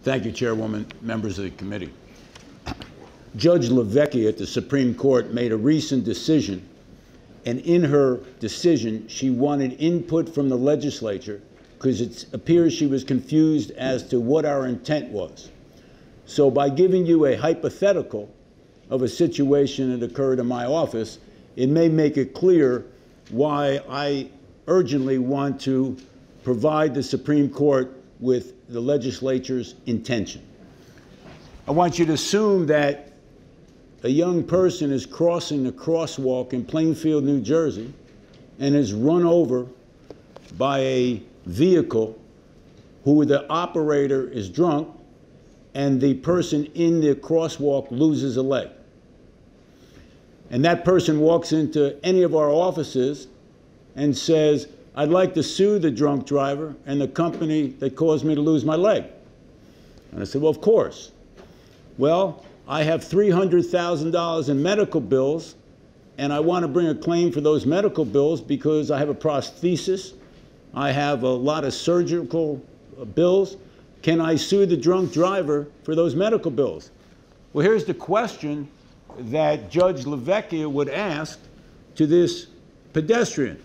Thank you, Chairwoman, members of the committee. Judge LaVecchia at the Supreme Court made a recent decision, and in her decision, she wanted input from the legislature because it appears she was confused as to what our intent was. So by giving you a hypothetical of a situation that occurred in my office, it may make it clear why I urgently want to provide the Supreme Court with the legislature's intention. I want you to assume that a young person is crossing a crosswalk in Plainfield, New Jersey, and is run over by a vehicle who the operator is drunk, and the person in the crosswalk loses a leg. And that person walks into any of our offices and says, I'd like to sue the drunk driver and the company that caused me to lose my leg. And I said, well, of course. Well, I have $300,000 in medical bills, and I want to bring a claim for those medical bills because I have a prosthesis, I have a lot of surgical bills. Can I sue the drunk driver for those medical bills? Well, here's the question that Judge LaVecchia would ask to this pedestrian.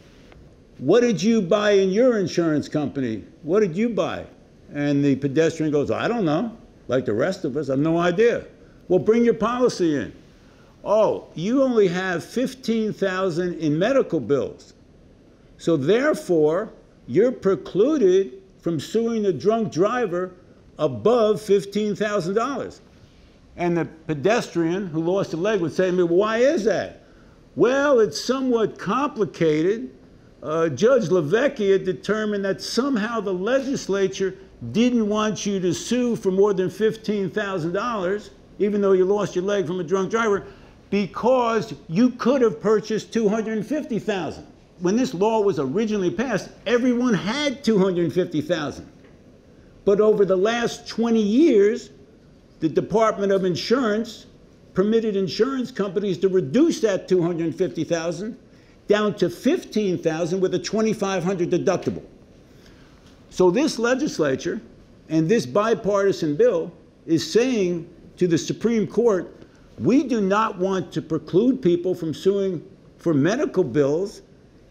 What did you buy in your insurance company? What did you buy? And the pedestrian goes, I don't know. Like the rest of us, I have no idea. Well, bring your policy in. Oh, you only have $15,000 in medical bills. So therefore, you're precluded from suing the drunk driver above $15,000. And the pedestrian who lost a leg would say to me, well, why is that? Well, it's somewhat complicated. Judge LaVecchia determined that somehow the legislature didn't want you to sue for more than $15,000, even though you lost your leg from a drunk driver, because you could have purchased $250,000. When this law was originally passed, everyone had $250,000. But over the last 20 years, the Department of Insurance permitted insurance companies to reduce that $250,000 down to $15,000 with a $2,500 deductible. So this legislature and this bipartisan bill is saying to the Supreme Court, we do not want to preclude people from suing for medical bills,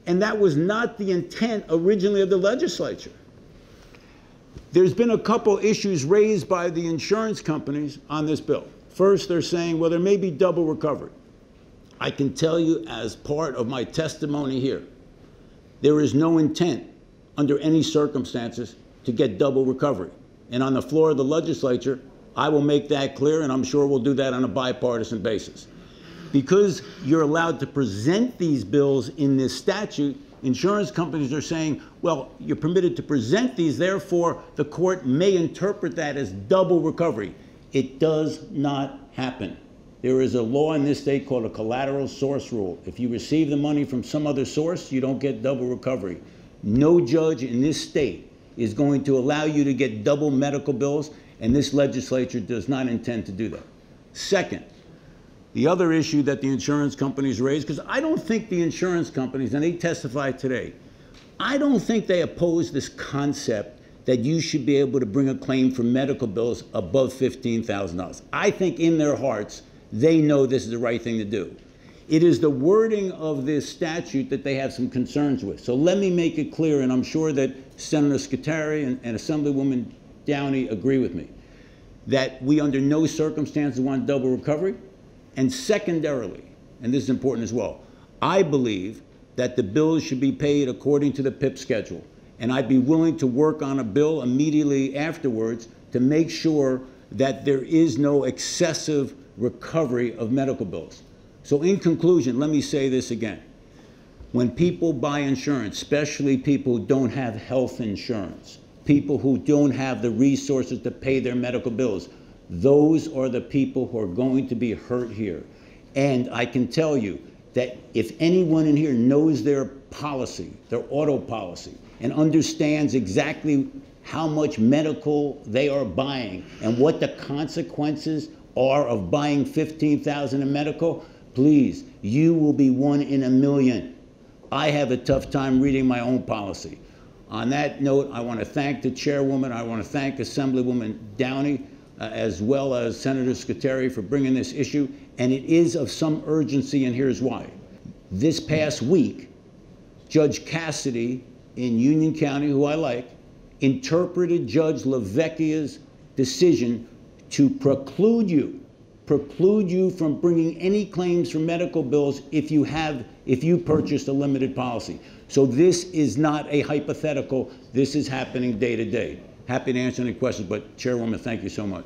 and that was not the intent originally of the legislature. There's been a couple issues raised by the insurance companies on this bill. First, they're saying, well, there may be double recovery. I can tell you as part of my testimony here, there is no intent under any circumstances to get double recovery. And on the floor of the legislature, I will make that clear, and I'm sure we'll do that on a bipartisan basis. Because you're allowed to present these bills in this statute, insurance companies are saying, well, you're permitted to present these, therefore the court may interpret that as double recovery. It does not happen. There is a law in this state called a collateral source rule. If you receive the money from some other source, you don't get double recovery. No judge in this state is going to allow you to get double medical bills, and this legislature does not intend to do that. Second, the other issue that the insurance companies raised, because I don't think the insurance companies, and they testified today, I don't think they oppose this concept that you should be able to bring a claim for medical bills above $15,000. I think in their hearts, they know this is the right thing to do. It is the wording of this statute that they have some concerns with. So let me make it clear, and I'm sure that Senator Scutari and Assemblywoman Downey agree with me, that we under no circumstances want double recovery. And secondarily, and this is important as well, I believe that the bills should be paid according to the PIP schedule. And I'd be willing to work on a bill immediately afterwards to make sure that there is no excessive recovery of medical bills. So in conclusion, let me say this again. When people buy insurance, especially people who don't have health insurance, people who don't have the resources to pay their medical bills, those are the people who are going to be hurt here. And I can tell you that if anyone in here knows their policy, their auto policy, and understands exactly how much medical they are buying and what the consequences are of buying $15,000 in medical, please, you will be one in a million. I have a tough time reading my own policy. On that note, I want to thank the chairwoman. I want to thank Assemblywoman Downey, as well as Senator Scuteri for bringing this issue. And it is of some urgency, and here's why. This past week, Judge Cassidy in Union County, who I like, interpreted Judge LaVecchia's decision to preclude you from bringing any claims for medical bills if you purchased a limited policy. So this is not a hypothetical. This is happening day to day. Happy to answer any questions, but Chairwoman, thank you so much.